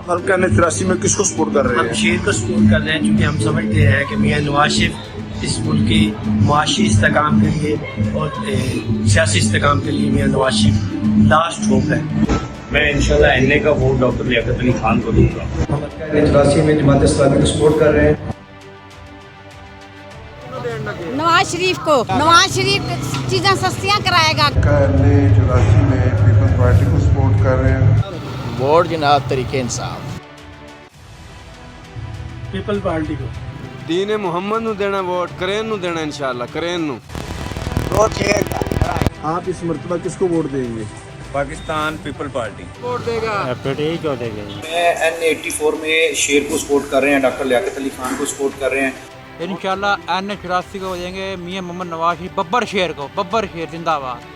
आप हल्का ने 83 में किसको सपोर्ट कर रहे हम हैं? शेर को सपोर्ट कर रहे हैं क्योंकि हम समझते हैं कि मियां नवाज शरीफ इस मुल्क की मुआशी इस्तेकाम के लिए और सियासी इस्तेकाम के लिए मियां नवाज शरीफ लास्ट होप है। मैं इंशाल्लाह एनए का वोट डॉक्टर लियाकत अली खान को दूंगा। हम 83 में जमात इस्लामी को सपोर्ट कर रहे हैं। नवाज शरीफ को, नवाज शरीफ चीज़ें सस्तियाँ कराएगा। 84 में पीपल्स पार्टी को सपोर्ट कर रहे हैं। वोट जनाब तरीके इंसाफ पीपल पार्टी को। दीन मोहम्मद नु देना वोट, करेन नु देना इंशाल्लाह, करेन नु। आप इस मरतबा किसको वोट देंगे? पाकिस्तान पीपल पार्टी मैं N84 में शेर को सपोर्ट कर रहे हैं, डॉक्टर लियाकत अली खान को सपोर्ट कर रहे हैं। इंशाल्लाह N84 को देंगे मियां मोहम्मद नवाज शरीफ, बब्बर शेर को, बब्बर शेर जिंदाबाद।